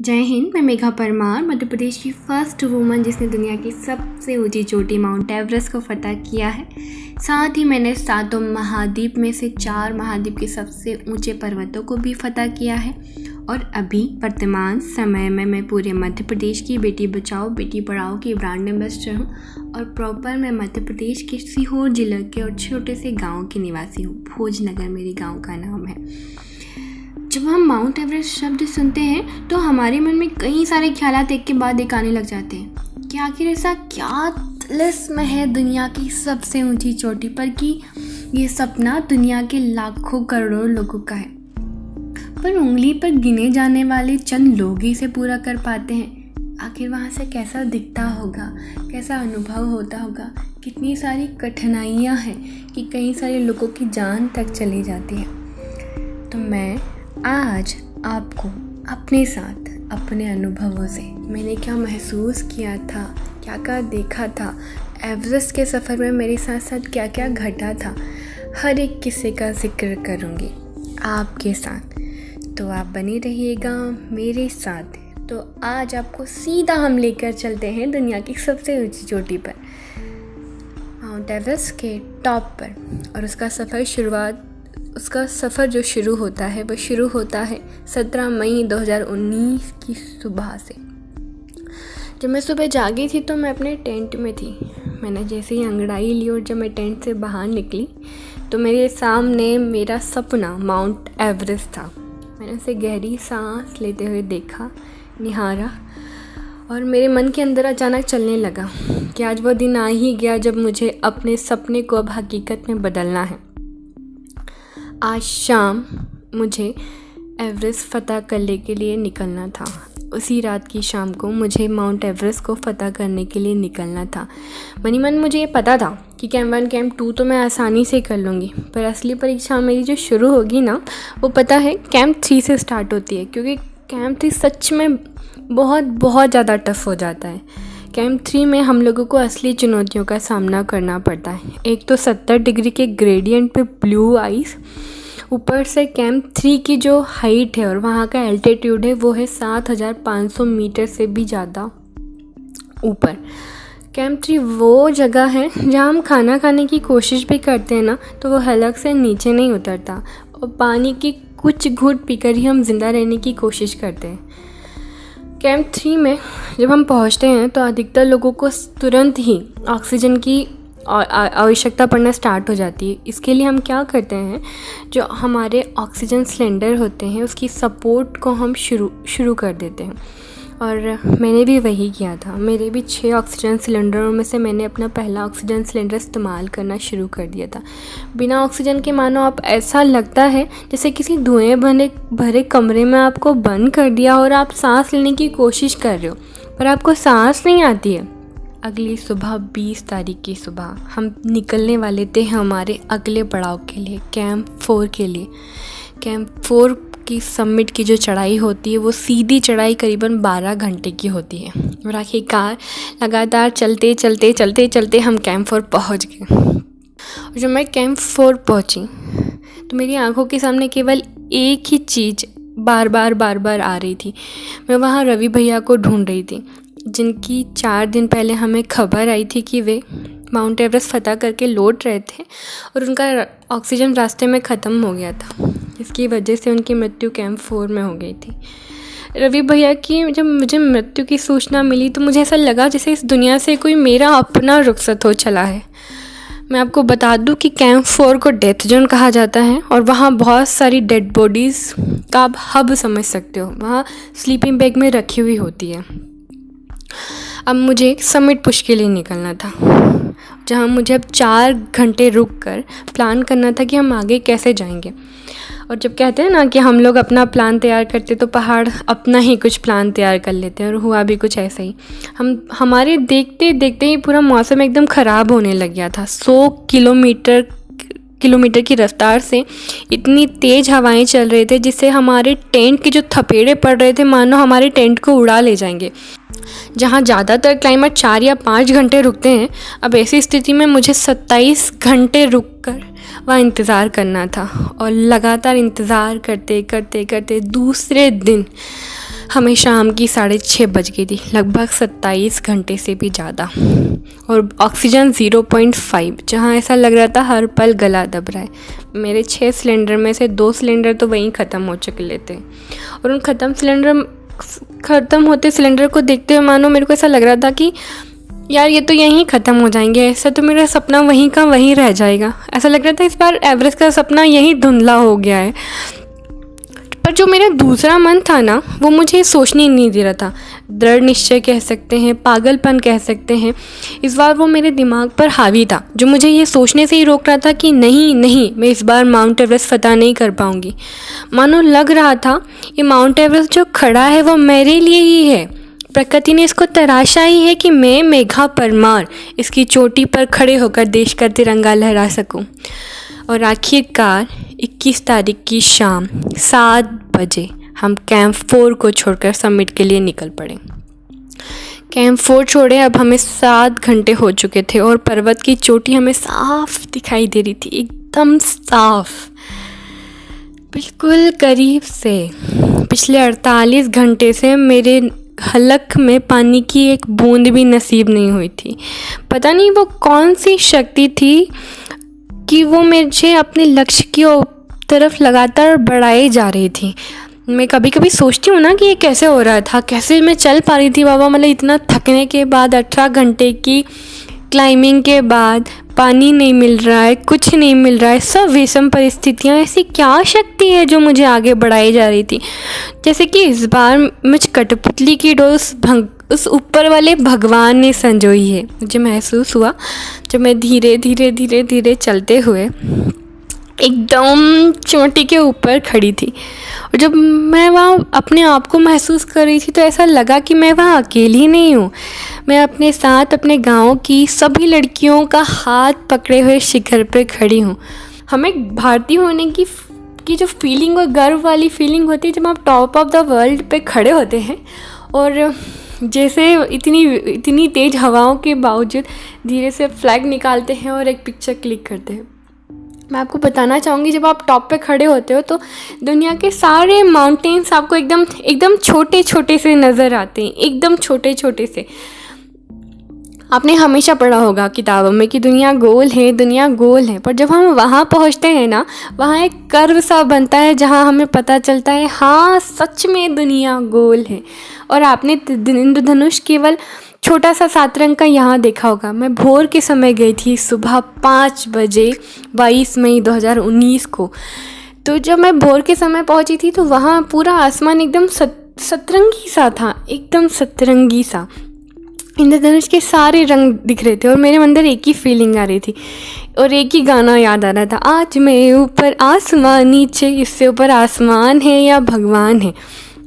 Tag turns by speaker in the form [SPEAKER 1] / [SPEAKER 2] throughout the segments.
[SPEAKER 1] जय हिंद। मैं मेघा परमार, मध्य प्रदेश की फर्स्ट वुमन जिसने दुनिया की सबसे ऊंची चोटी माउंट एवरेस्ट को फतह किया है। साथ ही मैंने 7 महाद्वीप में से 4 महाद्वीप के सबसे ऊंचे पर्वतों को भी फतह किया है। और अभी वर्तमान समय में मैं पूरे मध्य प्रदेश की बेटी बचाओ बेटी पढ़ाओ की ब्रांड एम्बेसडर हूँ। और प्रॉपर मैं मध्य प्रदेश के सीहोर जिले के और छोटे से गाँव की निवासी हूँ। भोजनगर मेरे गाँव का नाम है। जब हम माउंट एवरेस्ट शब्द सुनते हैं तो हमारे मन में कई सारे ख्यालात एक के बाद एक आने लग जाते हैं कि आखिर ऐसा क्या तिलिस्म है दुनिया की सबसे ऊंची चोटी पर कि ये सपना दुनिया के लाखों करोड़ों लोगों का है, पर उंगली पर गिने जाने वाले चंद लोग ही इसे पूरा कर पाते हैं। आखिर वहाँ से कैसा दिखता होगा, कैसा अनुभव होता होगा, कितनी सारी कठिनाइयाँ हैं कि कई सारे लोगों की जान तक चली जाती है। तो मैं आज आपको अपने साथ अपने अनुभवों से मैंने क्या महसूस किया था, क्या क्या देखा था, एवरेस्ट के सफ़र में मेरे साथ साथ क्या क्या घटा था, हर एक किस्से का जिक्र करूँगी आपके साथ। तो आप बने रहिएगा मेरे साथ। तो आज आपको सीधा हम लेकर चलते हैं दुनिया की सबसे ऊंची चोटी पर, माउंट एवरेस्ट के टॉप पर। और उसका सफ़र जो शुरू होता है वो शुरू होता है 17 मई 2019 की सुबह से। जब मैं सुबह जागी थी तो मैं अपने टेंट में थी। मैंने जैसे ही अंगड़ाई ली और जब मैं टेंट से बाहर निकली तो मेरे सामने मेरा सपना माउंट एवरेस्ट था। मैंने उसे गहरी सांस लेते हुए देखा, निहारा, और मेरे मन के अंदर अचानक चलने लगा कि आज वो दिन आ ही गया जब मुझे अपने सपने को अब हकीकत में बदलना है। आज शाम मुझे एवरेस्ट फ़तह करने के लिए निकलना था। उसी रात की शाम को मुझे माउंट एवरेस्ट को फ़तह करने के लिए निकलना था। मनी मन मुझे ये पता था कि कैंप 1 कैंप 2 तो मैं आसानी से कर लूँगी, पर असली परीक्षा मेरी जो शुरू होगी ना, वो पता है कैंप 3 से स्टार्ट होती है। क्योंकि कैंप 3 सच में बहुत ज़्यादा टफ हो जाता है। कैंप 3 में हम लोगों को असली चुनौतियों का सामना करना पड़ता है। एक तो 70 डिग्री के ग्रेडियंट पे ब्लू आइस, ऊपर से कैंप 3 की जो हाइट है और वहाँ का एल्टीट्यूड है वो है 7500 मीटर से भी ज़्यादा ऊपर। कैंप 3 वो जगह है जहाँ हम खाना खाने की कोशिश भी करते हैं ना तो वो हलक से नीचे नहीं उतरता और पानी की कुछ घूंट पीकर ही हम ज़िंदा रहने की कोशिश करते हैं। कैंप 3 में जब हम पहुंचते हैं तो अधिकतर लोगों को तुरंत ही ऑक्सीजन की आवश्यकता पड़ना स्टार्ट हो जाती है। इसके लिए हम क्या करते हैं, जो हमारे ऑक्सीजन सिलेंडर होते हैं उसकी सपोर्ट को हम शुरू कर देते हैं। और मैंने भी वही किया था। मेरे भी 6 ऑक्सीजन सिलेंडरों में से मैंने अपना पहला ऑक्सीजन सिलेंडर इस्तेमाल करना शुरू कर दिया था। बिना ऑक्सीजन के मानो आप ऐसा लगता है जैसे किसी धुएं भरे कमरे में आपको बंद कर दिया और आप सांस लेने की कोशिश कर रहे हो पर आपको सांस नहीं आती है। अगली सुबह 20 तारीख की सुबह हम निकलने वाले थे हमारे अगले पड़ाव के लिए, कैंप 4 के लिए। कैंप 4 की समिट की जो चढ़ाई होती है वो सीधी चढ़ाई करीबन 12 घंटे की होती है। और आखिरकार लगातार चलते हम कैंप 4 पहुंच गए। और जब मैं कैंप 4 पहुंची तो मेरी आंखों के सामने केवल एक ही चीज़ बार बार आ रही थी। मैं वहाँ रवि भैया को ढूंढ रही थी, जिनकी 4 दिन पहले हमें खबर आई थी कि वे माउंट एवरेस्ट फ़तह करके लौट रहे थे और उनका ऑक्सीजन रास्ते में ख़त्म हो गया था, जिसकी वजह से उनकी मृत्यु कैंप 4 में हो गई थी। रवि भैया की जब मुझे मृत्यु की सूचना मिली तो मुझे ऐसा लगा जैसे इस दुनिया से कोई मेरा अपना रुखसत हो चला है। मैं आपको बता दूं कि कैंप 4 को डेथ जोन कहा जाता है और वहाँ बहुत सारी डेड बॉडीज़ का आप हब समझ सकते हो, वहाँ स्लीपिंग बैग में रखी हुई होती है। अब मुझे समिट पुश के लिए निकलना था, जहाँ मुझे अब 4 घंटे रुक कर प्लान करना था कि हम आगे कैसे जाएंगे। और जब कहते हैं ना कि हम लोग अपना प्लान तैयार करते तो पहाड़ अपना ही कुछ प्लान तैयार कर लेते हैं, और हुआ भी कुछ ऐसा ही। हमारे देखते देखते ही पूरा मौसम एकदम ख़राब होने लग गया था। 100 किलोमीटर की रफ्तार से इतनी तेज़ हवाएं चल रहे थे जिससे हमारे टेंट के जो थपेड़े पड़ रहे थे मानो हमारे टेंट को उड़ा ले जाएंगे। जहाँ ज़्यादातर क्लाइमेट 4 या 5 घंटे रुकते हैं, अब ऐसी स्थिति में मुझे 27 घंटे रुककर वहाँ इंतज़ार करना था। और लगातार इंतज़ार करते करते दूसरे दिन हमें शाम की 6:30 बज गई थी, लगभग 27 घंटे से भी ज़्यादा, और ऑक्सीजन 0.5, जहाँ ऐसा लग रहा था हर पल गला दब रहा है। मेरे 6 सिलेंडर में से 2 सिलेंडर तो वहीं ख़त्म हो चुके थे, और उन ख़त्म होते सिलेंडर को देखते हुए मानो मेरे को ऐसा लग रहा था कि यार ये तो यहीं ख़त्म हो जाएंगे, ऐसा तो मेरा सपना वहीं का वहीं रह जाएगा। ऐसा लग रहा था इस बार एवरेस्ट का सपना यहीं धुंधला हो गया है। पर जो मेरा दूसरा मन था ना, वो मुझे सोचने ही नहीं दे रहा था। दृढ़ निश्चय कह सकते हैं, पागलपन कह सकते हैं, इस बार वो मेरे दिमाग पर हावी था, जो मुझे ये सोचने से ही रोक रहा था कि नहीं नहीं, मैं इस बार माउंट एवरेस्ट फतह नहीं कर पाऊँगी। मानो लग रहा था ये माउंट एवरेस्ट जो खड़ा है वो मेरे लिए ही है। प्रकृति ने इसको तराशा ही है कि मैं मेघा परमार इसकी चोटी पर खड़े होकर देश का तिरंगा लहरा सकूं। और आखिरकार 21 तारीख की शाम 7 बजे हम कैंप 4 को छोड़कर समिट के लिए निकल पड़े। कैंप 4 छोड़े अब हमें 7 घंटे हो चुके थे, और पर्वत की चोटी हमें साफ दिखाई दे रही थी, एकदम साफ, बिल्कुल करीब से। पिछले 48 घंटे से मेरे हलक में पानी की एक बूंद भी नसीब नहीं हुई थी। पता नहीं वो कौन सी शक्ति थी कि वो मुझे अपने लक्ष्य की तरफ लगातार बढ़ाई जा रही थी। मैं कभी कभी सोचती हूँ ना कि ये कैसे हो रहा था, कैसे मैं चल पा रही थी बाबा। मतलब इतना थकने के बाद, 18 घंटे की क्लाइंबिंग के बाद, पानी नहीं मिल रहा है, कुछ नहीं मिल रहा है, सब विषम परिस्थितियाँ, ऐसी क्या शक्ति है जो मुझे आगे बढ़ाई जा रही थी। जैसे कि इस बार मुझ कठपुतली की डोज उस ऊपर वाले भगवान ने संजोई है। मुझे महसूस हुआ जब मैं धीरे धीरे धीरे धीरे चलते हुए एकदम चोटी के ऊपर खड़ी थी, और जब मैं वहाँ अपने आप को महसूस कर रही थी तो ऐसा लगा कि मैं वहाँ अकेली नहीं हूँ। मैं अपने साथ अपने गांव की सभी लड़कियों का हाथ पकड़े हुए शिखर पर खड़ी हूँ। हमें भारतीय होने की जो फीलिंग और गर्व वाली फीलिंग होती है जब आप टॉप ऑफ द वर्ल्ड पे खड़े होते हैं, और जैसे इतनी तेज़ हवाओं के बावजूद धीरे से फ्लैग निकालते हैं और एक पिक्चर क्लिक करते हैं। मैं आपको बताना चाहूँगी, जब आप टॉप पे खड़े होते हो तो दुनिया के सारे माउंटेन्स आपको एकदम छोटे छोटे से नज़र आते हैं, एकदम छोटे छोटे से। आपने हमेशा पढ़ा होगा किताबों में कि दुनिया गोल है, दुनिया गोल है, पर जब हम वहाँ पहुँचते हैं ना, वहाँ एक कर्व सा बनता है जहाँ हमें पता चलता है हाँ सच में दुनिया गोल है। और आपने इंद्रधनुष केवल छोटा सा 7 रंग का यहाँ देखा होगा। मैं भोर के समय गई थी, सुबह 5 बजे 22 मई 2019 को। तो जब मैं भोर के समय पहुँची थी तो वहाँ पूरा आसमान एकदम सतरंगी सा था, एकदम सतरंगी सा। इंद्रधनुष के सारे रंग दिख रहे थे, और मेरे अंदर एक ही फीलिंग आ रही थी, और एक ही गाना याद आ रहा था, आज मैं ऊपर आसमान नीचे, इससे ऊपर आसमान है या भगवान है।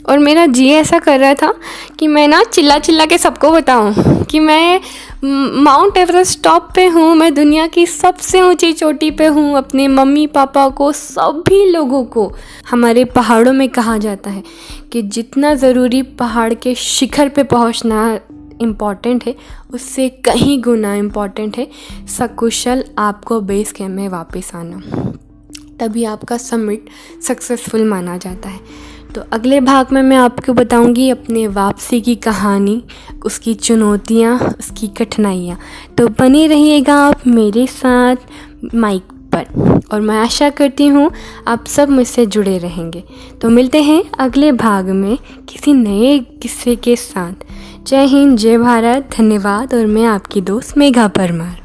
[SPEAKER 1] और मेरा जी ऐसा कर रहा था कि मैं ना चिल्ला चिल्ला के सबको बताऊं कि मैं माउंट एवरेस्ट टॉप पे हूँ, मैं दुनिया की सबसे ऊंची चोटी पे हूँ। अपने मम्मी पापा को, सभी लोगों को। हमारे पहाड़ों में कहा जाता है कि जितना ज़रूरी पहाड़ के शिखर पे पहुँचना इम्पॉर्टेंट है, उससे कहीं गुना इम्पॉर्टेंट है सकुशल आपको बेस कैंप में वापस आना। तभी आपका समिट सक्सेसफुल माना जाता है। तो अगले भाग में मैं आपको बताऊंगी अपने वापसी की कहानी, उसकी चुनौतियाँ, उसकी कठिनाइयाँ। तो बने रहिएगा आप मेरे साथ माइक पर, और मैं आशा करती हूँ आप सब मुझसे जुड़े रहेंगे। तो मिलते हैं अगले भाग में किसी नए किस्से के साथ। जय हिंद, जय भारत, धन्यवाद। और मैं आपकी दोस्त मेघा परमार।